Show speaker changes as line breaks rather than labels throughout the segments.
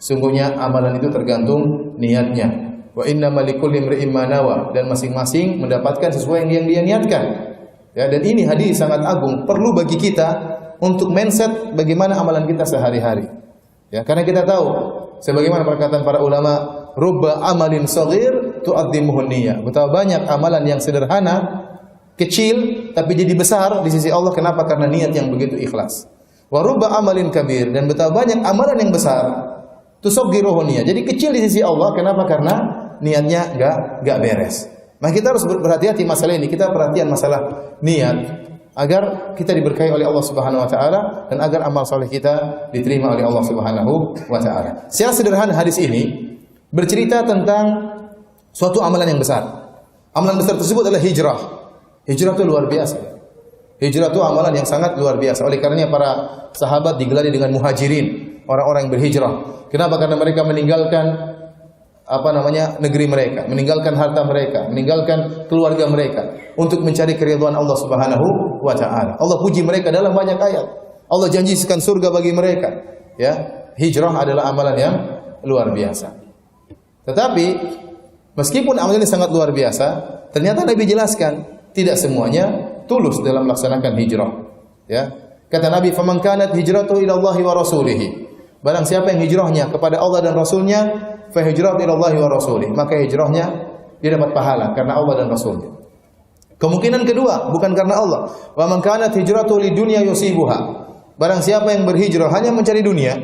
Sungguhnya amalan itu tergantung niatnya. Wa innamal likulli imri'in ma nawa, dan masing-masing mendapatkan sesuai yang dia niatkan. Ya, dan ini hadis sangat agung, perlu bagi kita untuk mindset bagaimana amalan kita sehari-hari. Ya, karena kita tahu sebagaimana perkataan para ulama, rubba amalin shaghir tu'addimuhu niyyah. Betapa banyak amalan yang sederhana, kecil tapi jadi besar di sisi Allah. Kenapa? Karena niat yang begitu ikhlas. Wa rubba amalin kabir, dan betapa banyak amalan yang besar tusaghiruhu niyyah. Jadi kecil di sisi Allah. Kenapa? Karena niatnya enggak beres. Maka kita harus berhati-hati masalah ini. Kita perhatian masalah niat agar kita diberkahi oleh Allah Subhanahu wa taala dan agar amal saleh kita diterima oleh Allah Subhanahu wa taala. Secara sederhana hadis ini bercerita tentang suatu amalan yang besar. Amalan besar tersebut adalah hijrah. Hijrah itu luar biasa. Hijrah itu amalan yang sangat luar biasa. Oleh karenanya para sahabat digelari dengan muhajirin, orang-orang yang berhijrah. Kenapa? Karena mereka meninggalkan negeri mereka, meninggalkan harta mereka, meninggalkan keluarga mereka untuk mencari keridhaan Allah Subhanahu wa taala. Allah puji mereka dalam banyak ayat. Allah janjikan surga bagi mereka. Ya, hijrah adalah amalan yang luar biasa. Tetapi meskipun amalan ini sangat luar biasa, ternyata Nabi jelaskan tidak semuanya tulus dalam melaksanakan hijrah. Ya, kata Nabi, "Faman kanat hijratuhu ila Allah wa rasulih." Barang siapa yang hijrahnya kepada Allah dan Rasulnya, fa hijratuhu ila Allah wa rasulih, maka hijrahnya dia dapat pahala karena Allah dan Rasulnya. Kemungkinan kedua, bukan karena Allah. Wa man kanat hijratuhu lidunya yusibuha. Barang siapa yang berhijrah hanya mencari dunia,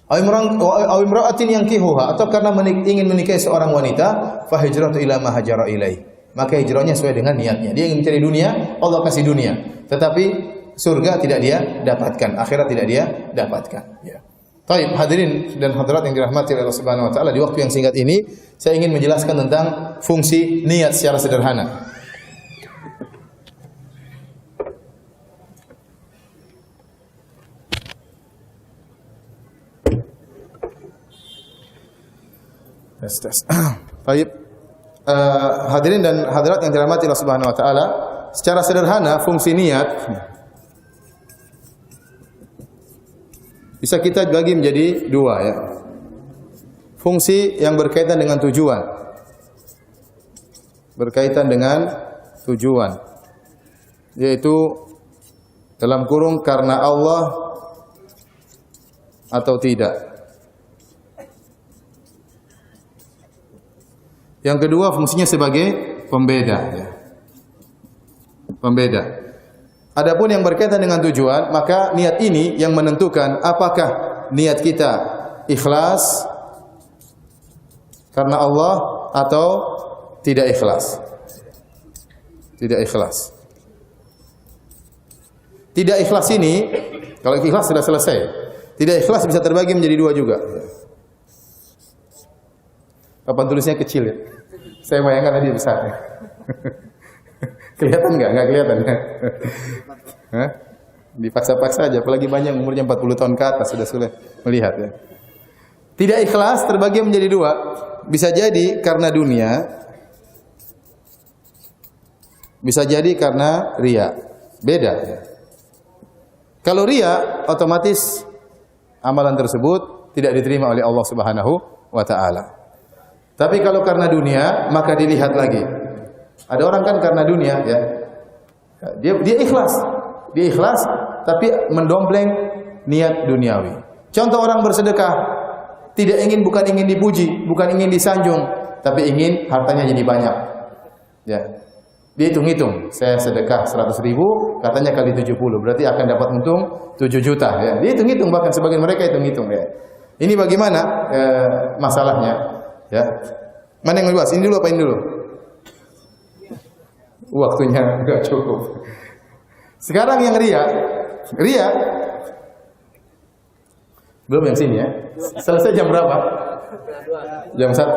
aw imra'atin yankihuha, atau karena ingin menikahi seorang wanita, fa hijratu ila ma hajara ilaih, maka hijrahnya sesuai dengan niatnya. Dia ingin mencari dunia, Allah kasih dunia, tetapi surga tidak dia dapatkan, akhirat tidak dia dapatkan. Ya. Baik, hadirin dan hadirat yang dirahmati oleh Allah Subhanahu wa taala, di waktu yang singkat ini saya ingin menjelaskan tentang fungsi niat secara sederhana. Baik. Hadirin dan hadirat yang dirahmati Allah Subhanahu wa taala, secara sederhana fungsi niat bisa kita bagi menjadi dua, ya. Fungsi yang berkaitan dengan tujuan. Berkaitan dengan tujuan. Yaitu dalam kurung karena Allah atau tidak. Yang kedua fungsinya sebagai pembeda, ya. Pembeda. Adapun yang berkaitan dengan tujuan, maka niat ini yang menentukan apakah niat kita ikhlas karena Allah atau tidak ikhlas. Tidak ikhlas. Tidak ikhlas ini, kalau ikhlas sudah selesai. Tidak ikhlas bisa terbagi menjadi dua juga. Papan tulisnya kecil, ya. Saya bayangkan tadi besar. Kelihatan enggak? Enggak kelihatan. Hah? Dipaksa-paksa aja, apalagi banyak umurnya 40 tahun ke atas sudah sulit melihat, ya. Tidak ikhlas terbagi menjadi dua. Bisa jadi karena dunia, bisa jadi karena riya. Beda, ya. Kalau riya, otomatis amalan tersebut tidak diterima oleh Allah Subhanahu wa taala. Tapi kalau karena dunia, maka dilihat lagi. Ada orang kan karena dunia, ya. Dia ikhlas, tapi mendompleng niat duniawi. Contoh orang bersedekah, bukan ingin dipuji, bukan ingin disanjung, tapi ingin hartanya jadi banyak. Ya. Dia hitung-hitung, saya sedekah 100.000, katanya kali 70, berarti akan dapat untung 7 juta. Ya. Dia hitung-hitung, bahkan sebagian mereka hitung-hitung. Ya. Ini bagaimana masalahnya? Ya. Mana yang lebih luas? Ini dulu apa ini dulu? Waktunya enggak cukup. Sekarang yang riya belum yang sini, ya. Selesai jam berapa? Jam 1.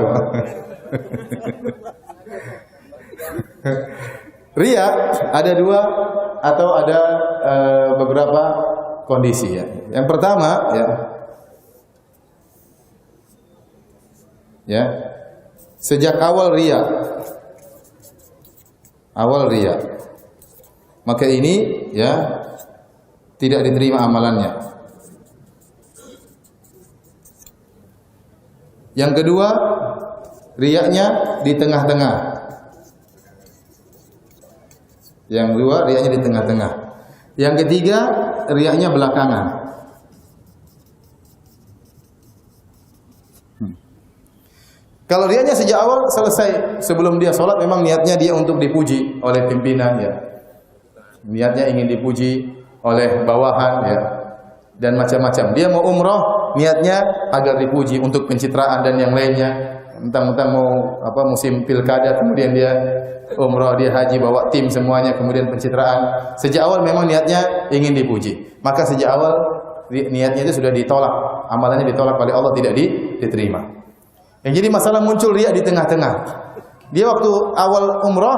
Riya ada dua atau ada beberapa kondisi, ya. Yang pertama, ya. Sejak awal riya, maka ini, ya, tidak diterima amalannya. Yang kedua, riyaknya di tengah-tengah. Yang kedua, riyaknya di tengah-tengah. Yang ketiga, riyaknya belakangan. Kalau riyaknya sejak awal selesai, sebelum dia sholat memang niatnya dia untuk dipuji oleh pimpinan ya. Niatnya ingin dipuji oleh bawahan ya. Dan macam-macam. Dia mau umroh, niatnya agar dipuji untuk pencitraan dan yang lainnya. Mentang-mentang mau musim pilkada, kemudian dia umroh, dia haji, bawa tim semuanya, kemudian pencitraan. Sejak awal memang niatnya ingin dipuji. Maka sejak awal niatnya itu sudah ditolak, amalannya ditolak oleh Allah, tidak diterima. Yang jadi masalah muncul riya di tengah-tengah. Dia waktu awal umrah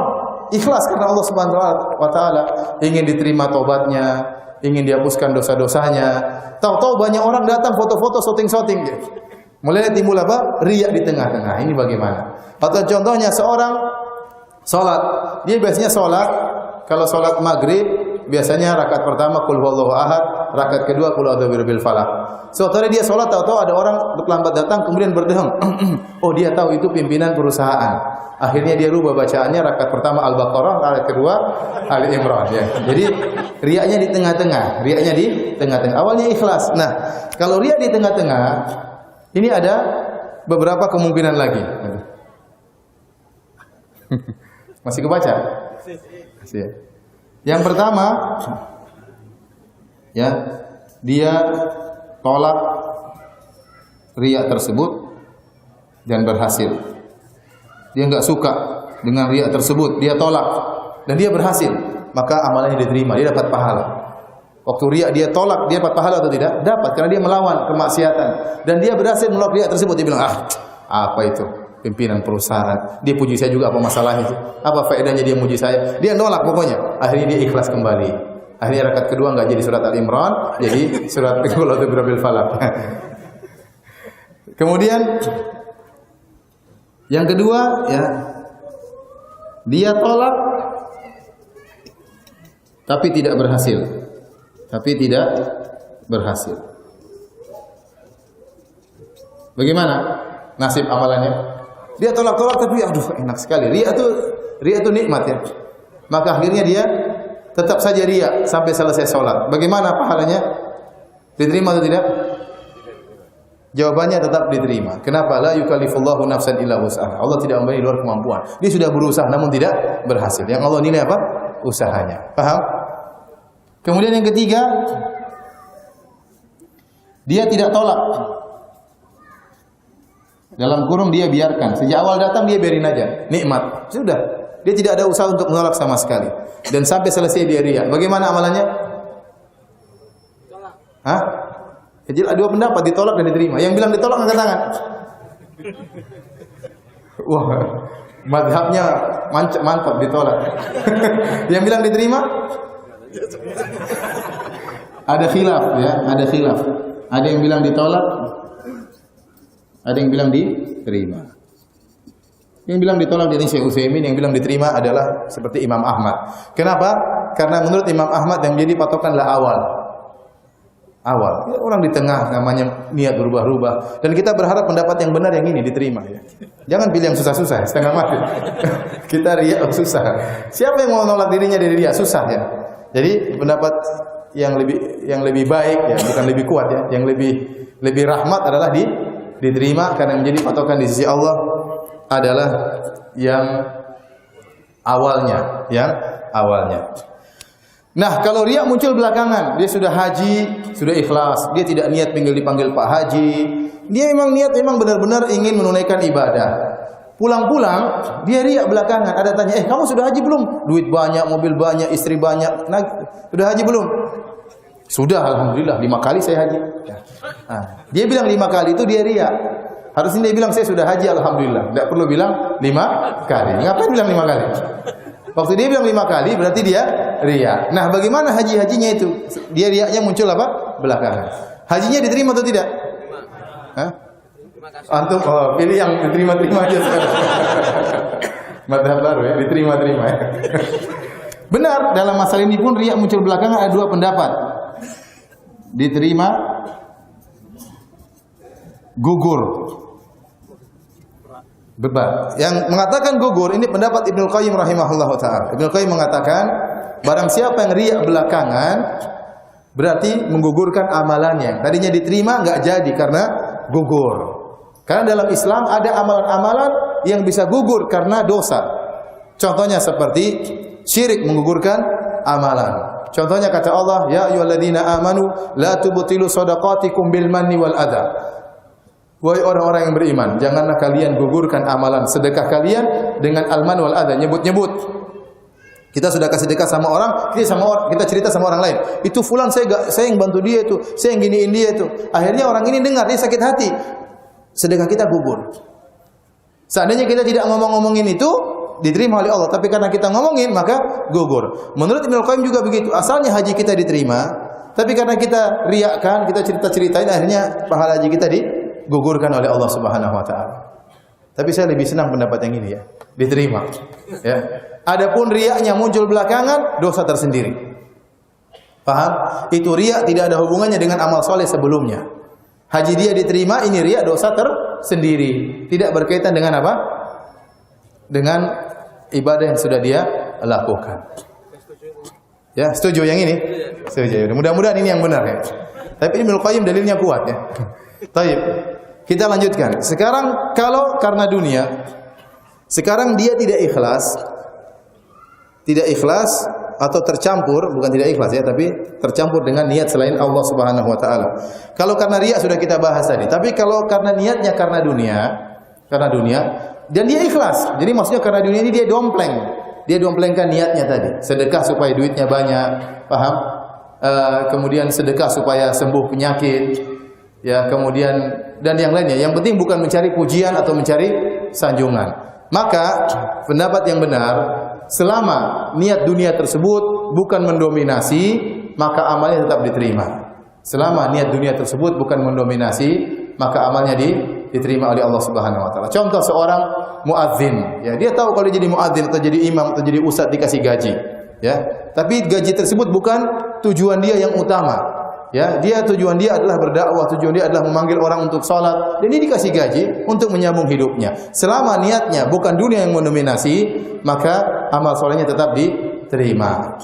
ikhlas karena Allah Subhanahu wa taala, ingin diterima taubatnya, ingin dihapuskan dosa-dosanya. Tahu-tahu banyak orang datang foto-foto, syuting-syuting. Mulai timbul apa? Riya di tengah-tengah. Ini bagaimana? Atau contohnya seorang salat, dia biasanya salat, kalau salat maghrib biasanya rakaat pertama qul huwallahu ahad, rakaat kedua qul a'udzu birabbil falaq. Suatu hari dia salat, tahu-tahu ada orang terlambat datang kemudian berdeheng. Oh, dia tahu itu pimpinan perusahaan. Akhirnya dia rubah bacaannya, rakaat pertama Al-Baqarah, rakaat kedua Ali Imran ya. Jadi riyaknya di tengah-tengah, riyaknya di tengah-tengah. Awalnya ikhlas. Nah, kalau riya di tengah-tengah, ini ada beberapa kemungkinan lagi. Masih kebaca? Masih. Yang pertama, ya, dia tolak riya tersebut dan berhasil. Dia enggak suka dengan riya tersebut, dia tolak dan dia berhasil, maka amalannya diterima, dia dapat pahala. Waktu riya dia tolak, dia dapat pahala atau tidak? Dapat, karena dia melawan kemaksiatan dan dia berhasil menolak riya tersebut. Dia bilang, apa itu? Pimpinan perusahaan, dia puji saya juga, apa masalahnya itu? Apa faedahnya dia muji saya? Dia nolak pokoknya. Akhirnya dia ikhlas kembali. Akhirnya rakaat kedua enggak jadi surat Al-Imran, jadi surat Qul a'udzu birabbil falaq. Kemudian yang kedua ya, dia tolak tapi tidak berhasil. Tapi tidak berhasil. Bagaimana nasib amalannya? Dia tolak-tolak tapi aduh enak sekali. Riya itu nikmat ya. Maka akhirnya dia tetap saja riya sampai selesai sholat. Bagaimana pahalanya? Diterima atau tidak? Jawabannya tetap diterima. Kenapa? La yukallifullahu nafsan illa wus'aha. Allah tidak memberi luar kemampuan. Dia sudah berusaha namun tidak berhasil. Yang Allah nilai apa? Usahanya. Paham? Kemudian yang ketiga, dia tidak tolak. Dalam kurung dia biarkan. Sejak awal datang dia biarin aja. Nikmat. Sudah. Dia tidak ada usaha untuk menolak sama sekali. Dan sampai selesai dia riya. Bagaimana amalannya? Tolak. Hah? Jadi ada dua pendapat, ditolak dan diterima. Yang bilang ditolak angkat tangan. Wah, mazhabnya mantap ditolak. Yang bilang diterima? Ada khilaf ya, ada khilaf. Ada yang bilang ditolak, ada yang bilang diterima. Yang bilang ditolak dari Syekh Utsaimin, yang bilang diterima adalah seperti Imam Ahmad. Kenapa? Karena menurut Imam Ahmad yang menjadi patokanlah awal. Ya, orang di tengah namanya niat berubah-ubah. Dan kita berharap pendapat yang benar yang ini diterima ya. Jangan pilih yang susah-susah, setengah mati. Kita riya susah. Siapa yang mau nolak dirinya dari riya? Susah ya. Jadi pendapat yang lebih baik ya, bukan lebih kuat ya, yang lebih rahmat adalah diterima karena menjadi patokan di sisi Allah adalah yang awalnya. Nah, kalau riya muncul belakangan, dia sudah haji, sudah ikhlas, dia tidak niat dipanggil Pak Haji. Dia memang benar-benar ingin menunaikan ibadah. Pulang-pulang, dia riya belakangan. Ada tanya, kamu sudah haji belum? Duit banyak, mobil banyak, istri banyak. Nah, sudah haji belum? Sudah, alhamdulillah 5 kali saya haji. Nah, dia bilang 5 kali itu dia riya. Harusnya dia bilang saya sudah haji alhamdulillah. Tidak perlu bilang 5 kali. Ngapain bilang 5 kali? Waktu dia bilang 5 kali berarti dia riya. Nah, bagaimana hajinya itu? Dia riyanya muncul apa? Belakangan. Hajinya diterima atau tidak? Hah? Antum pilih yang diterima-terima aja sekarang. Madhab baru ya, diterima-terima ya. Benar, dalam masalah ini pun riya muncul belakangan ada 2 pendapat. Diterima, gugur. beban. Yang mengatakan gugur ini pendapat Ibnu Qayyim rahimahullahu taala. Ibnu Qayyim mengatakan barang siapa yang riya belakangan berarti menggugurkan amalannya. Tadinya diterima enggak jadi karena gugur. Karena dalam Islam ada amalan-amalan yang bisa gugur karena dosa. Contohnya seperti syirik menggugurkan amalan. Contohnya kata Allah, ya ayyuhalladzina amanu la tubtilu shadaqatikum bil manni wal adha. Wahai orang-orang yang beriman, janganlah kalian gugurkan amalan sedekah kalian dengan al-man wal adha, nyebut-nyebut. Kita sudah kasih sedekah sama orang, kita cerita sama orang lain. Itu fulan saya yang bantu dia itu, saya yang giniin dia itu. Akhirnya orang ini dengar, dia sakit hati. Sedekah kita gugur. Seandainya kita tidak ngomong-ngomongin itu, diterima oleh Allah, tapi karena kita ngomongin maka gugur. Menurut Ibnu Qayyim juga begitu. Asalnya haji kita diterima, tapi karena kita riakkan, kita cerita-ceritain, akhirnya pahala haji kita digugurkan oleh Allah Subhanahu wa taala. Tapi saya lebih senang pendapat yang ini ya, diterima. Ya. Adapun riaknya muncul belakangan, dosa tersendiri. Paham? Itu riak tidak ada hubungannya dengan amal soleh sebelumnya. Haji dia diterima, ini riak dosa tersendiri. Tidak berkaitan dengan apa? Dengan ibadah yang sudah dia lakukan. Ya, setuju yang ini? Setuju. Mudah-mudahan ini yang benar ya. Tapi Ibnu Qayyim dalilnya kuat ya. Baik. Kita lanjutkan. Sekarang kalau karena dunia, sekarang dia tidak ikhlas atau tercampur, bukan tidak ikhlas ya, tapi tercampur dengan niat selain Allah Subhanahu wa taala. Kalau karena riya sudah kita bahas tadi. Tapi kalau karena niatnya karena dunia dan dia ikhlas. Jadi maksudnya karena dunia ini dia dompleng. Dia domplengkan niatnya tadi. Sedekah supaya duitnya banyak, paham? Kemudian sedekah supaya sembuh penyakit. Ya, kemudian dan yang lainnya. Yang penting bukan mencari pujian atau mencari sanjungan. Maka pendapat yang benar, selama niat dunia tersebut bukan mendominasi, maka amalnya tetap diterima. Selama niat dunia tersebut bukan mendominasi, maka amalnya diterima oleh Allah Subhanahu wa taala. Contoh seorang muadzin, ya, dia tahu kalau jadi muadzin atau jadi imam atau jadi ustaz dikasih gaji, ya. Tapi gaji tersebut bukan tujuan dia yang utama. Ya, tujuan dia adalah berdakwah, tujuan dia adalah memanggil orang untuk salat, dan dia dikasih gaji untuk menyambung hidupnya. Selama niatnya bukan dunia yang mendominasi, maka amal solehnya tetap diterima.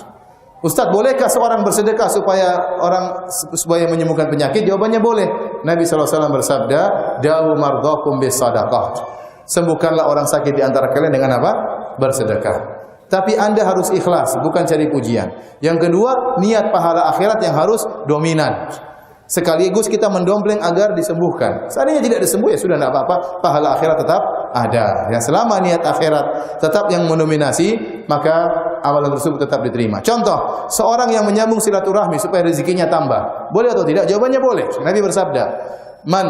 Ustaz, bolehkah seorang bersedekah supaya menyembuhkan penyakit? Jawabannya boleh. Nabi SAW bersabda, "Dawu mardhakum bis sadaqah." Sembuhkanlah orang sakit di antara kalian dengan apa? Bersedekah. Tapi Anda harus ikhlas, bukan cari pujian. Yang kedua, niat pahala akhirat yang harus dominan. Sekaligus kita mendompleng agar disembuhkan. Seandainya tidak disembuh ya sudah tidak apa-apa, pahala akhirat tetap ada. Ya, selama niat akhirat tetap yang mendominasi, maka amalan tersebut tetap diterima. Contoh, seorang yang menyambung silaturahmi supaya rezekinya tambah. Boleh atau tidak? Jawabannya boleh. Nabi bersabda, "Man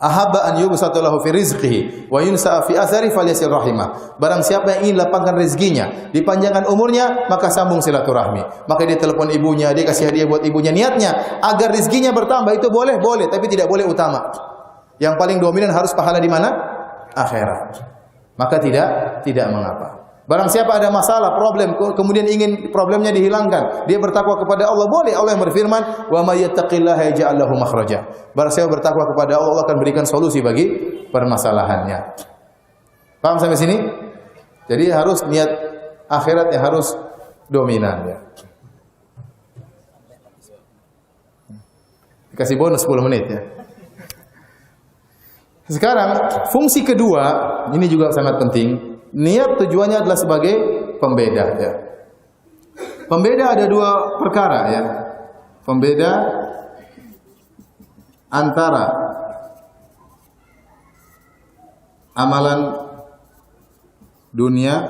ahabba an yubsata lahu fi rizqihi wa yunsa'a fi athari falyasil rahimah." Barang siapa yang ingin lapangkan rezekinya, dipanjangkan umurnya, maka sambung silaturahmi. Maka dia telepon ibunya, dia kasih hadiah buat ibunya, niatnya agar rezekinya bertambah. Itu boleh, tapi tidak boleh utama. Yang paling dominan harus pahala di mana? Akhirat. Maka tidak mengapa. Barang siapa ada masalah, problem, kemudian ingin problemnya dihilangkan, dia bertakwa kepada Allah, boleh. Allah yang berfirman, "Wa may yattaqillaha yaj'al lahu makhraja." Barang siapa bertakwa kepada Allah, Allah akan berikan solusi bagi permasalahannya. Paham sampai sini? Jadi harus niat akhirat yang harus dominan ya. Dikasih bonus 10 menit ya. Sekarang fungsi kedua, ini juga sangat penting. Niat tujuannya adalah sebagai pembeda ya. Pembeda ada dua perkara ya. Pembeda antara amalan dunia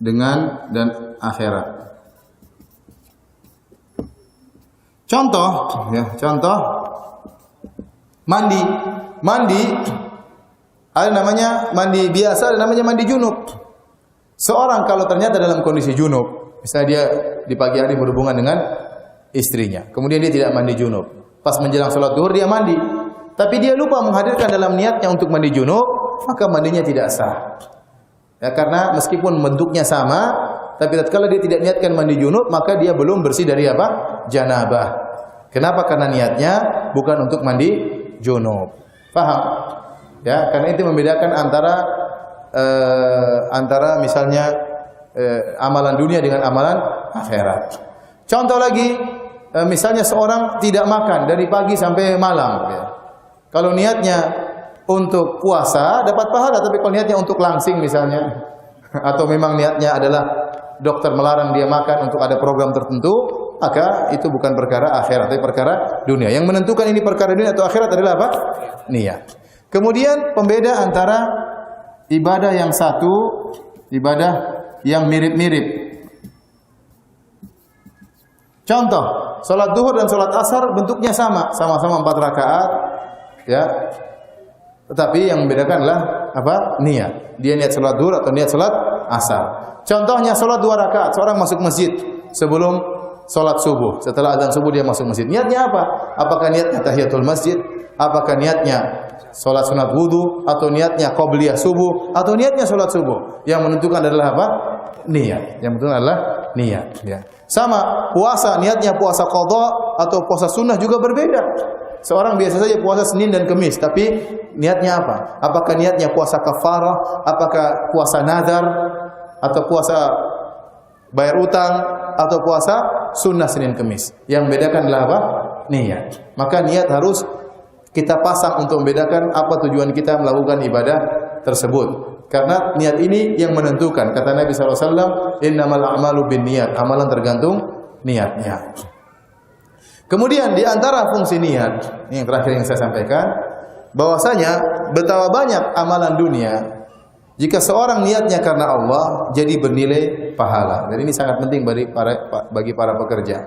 dan akhirat. Contoh mandi ada namanya mandi biasa, ada namanya mandi junub. Seorang kalau ternyata dalam kondisi junub, misalnya dia di pagi hari berhubungan dengan istrinya, kemudian dia tidak mandi junub. Pas menjelang sholat zuhur dia mandi, tapi dia lupa menghadirkan dalam niatnya untuk mandi junub, maka mandinya tidak sah. Ya, karena meskipun bentuknya sama, tapi tatkala dia tidak niatkan mandi junub, maka dia belum bersih dari apa? Janabah. Kenapa? Karena niatnya bukan untuk mandi junub. Paham? Ya, karena itu membedakan antara misalnya amalan dunia dengan amalan akhirat. Contoh lagi, misalnya seorang tidak makan dari pagi sampai malam. Ya. Kalau niatnya untuk puasa dapat pahala, tapi kalau niatnya untuk langsing misalnya, atau memang niatnya adalah dokter melarang dia makan untuk ada program tertentu, maka itu bukan perkara akhirat, tapi perkara dunia. Yang menentukan ini perkara dunia atau akhirat adalah apa? Niat. Kemudian pembeda antara ibadah yang satu, ibadah yang mirip-mirip. Contoh, salat duhur dan salat asar bentuknya sama-sama 4 rakaat, ya. Tetapi yang membedakan adalah apa? Niat. Dia niat salat duhur atau niat salat asar. Contohnya salat 2 rakaat, seorang masuk masjid sebelum salat subuh. Setelah azan subuh dia masuk masjid. Niatnya apa? Apakah niatnya tahiyatul masjid? Apakah niatnya salat sunat wudu atau niatnya qabliyah subuh atau niatnya salat subuh? Yang menentukan adalah apa? Niat. Yang menentukan adalah niat, ya. Sama puasa, niatnya puasa qadha atau puasa sunnah juga berbeda. Seorang biasa saja puasa Senin dan Kamis, tapi niatnya apa? Apakah niatnya puasa kafarah, apakah puasa nazar, atau puasa bayar utang, atau puasa sunnah Senin Kamis? Yang membedakan adalah apa? Niat. Maka niat harus kita pasang untuk membedakan apa tujuan kita melakukan ibadah tersebut. Karena niat ini yang menentukan. Kata Nabi SAW, innamal a'malu binniyat. Amalan tergantung niatnya. Kemudian di antara fungsi niat, ini yang terakhir yang saya sampaikan, bahwasanya betapa banyak amalan dunia, jika seorang niatnya karena Allah, jadi bernilai pahala. Dan ini sangat penting bagi para pekerja.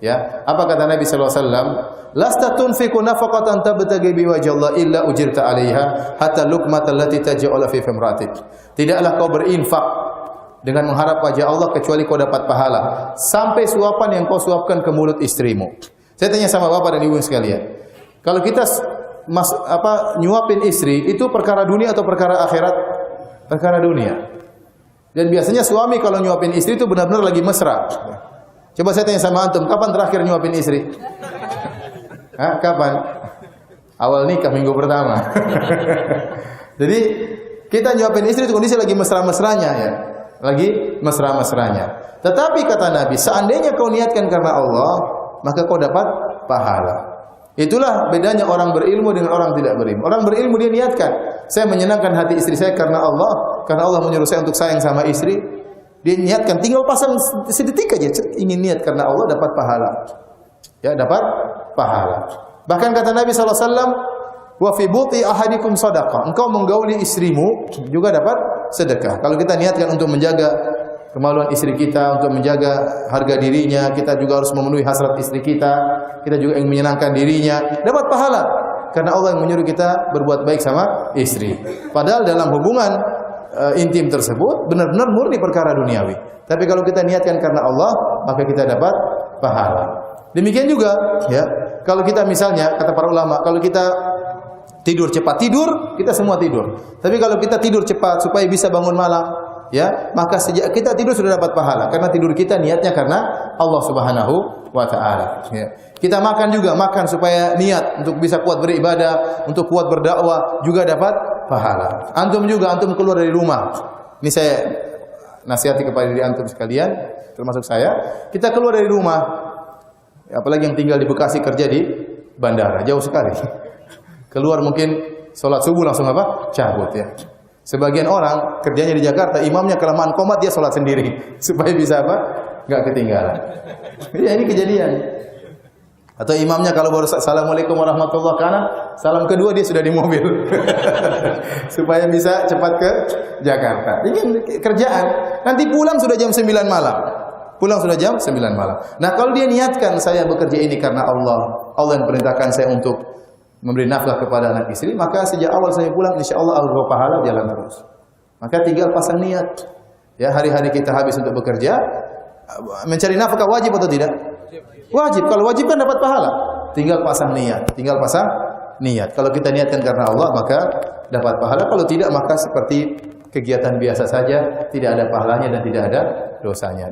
Ya, apa kata Nabi sallallahu alaihi wasallam? Lasta tunfiqu nafaqatan tabtaghi biwajhillah illa ujirta 'alaiha hatta luqmatal lati taj'ala fi famratik. Tidaklah kau berinfak dengan mengharap wajah Allah kecuali kau dapat pahala sampai suapan yang kau suapkan ke mulut istrimu. Saya tanya sama Bapak dan Ibu sekalian. Kalau kita nyuapin istri itu perkara dunia atau perkara akhirat? Perkara dunia. Dan biasanya suami kalau nyuapin istri itu benar-benar lagi mesra. Coba saya tanya sama antum, kapan terakhir nyuapin istri? Hah, kapan? Awal nikah minggu pertama. Jadi kita nyuapin istri itu kondisi lagi mesra-mesranya, ya. Lagi mesra-mesranya. Tetapi kata Nabi, seandainya kau niatkan karena Allah, maka kau dapat pahala. Itulah bedanya orang berilmu dengan orang tidak berilmu. Orang berilmu dia niatkan, saya menyenangkan hati istri saya karena Allah menyuruh saya untuk sayang sama istri. Dia niatkan, tinggal pasang sedetik aja, ingin niat karena Allah dapat pahala. Ya, dapat pahala. Bahkan kata Nabi SAW, wa fi buti ahadikum sadaqah. Engkau menggauli istrimu juga dapat sedekah. Kalau kita niatkan untuk menjaga kemaluan istri kita, untuk menjaga harga dirinya, kita juga harus memenuhi hasrat istri kita juga ingin menyenangkan dirinya, dapat pahala. Karena Allah yang menyuruh kita berbuat baik sama istri. Padahal dalam hubungan intim tersebut benar-benar murni perkara duniawi. Tapi kalau kita niatkan karena Allah, maka kita dapat pahala. Demikian juga, ya. Kalau kita misalnya kata para ulama, kalau kita tidur cepat kita semua tidur. Tapi kalau kita tidur cepat supaya bisa bangun malam, ya, maka sejak kita tidur sudah dapat pahala karena tidur kita niatnya karena Allah Subhanahu wa taala, ya. Kita makan juga, makan supaya niat untuk bisa kuat beribadah, untuk kuat berdakwah juga dapat pahala. Antum juga, antum keluar dari rumah. Ini saya nasihati kepada diri antum sekalian, termasuk saya. Kita keluar dari rumah, apalagi yang tinggal di Bekasi kerja di bandara, jauh sekali. Keluar mungkin sholat subuh langsung apa? Cabut, ya. Sebagian orang kerjanya di Jakarta, imamnya kelamaan qomat, dia sholat sendiri supaya bisa apa? Enggak ketinggalan. Ya, ini kejadian. Atau imamnya kalau baru assalamualaikum warahmatullahi kanan, salam kedua dia sudah di mobil. Supaya bisa cepat ke Jakarta. Ini kerjaan. Nanti pulang sudah jam 9 malam. Nah, kalau dia niatkan saya bekerja ini karena Allah yang perintahkan saya untuk memberi nafkah kepada anak istri, maka sejak awal saya pulang insyaallah Allah pahala jalan terus. Maka tinggal pasang niat. Ya, hari-hari kita habis untuk bekerja, mencari nafkah wajib atau tidak? Wajib. Kalau wajib kan dapat pahala. Tinggal pasang niat. Kalau kita niatkan karena Allah, maka dapat pahala. Kalau tidak, maka seperti kegiatan biasa saja, tidak ada pahalanya dan tidak ada dosanya.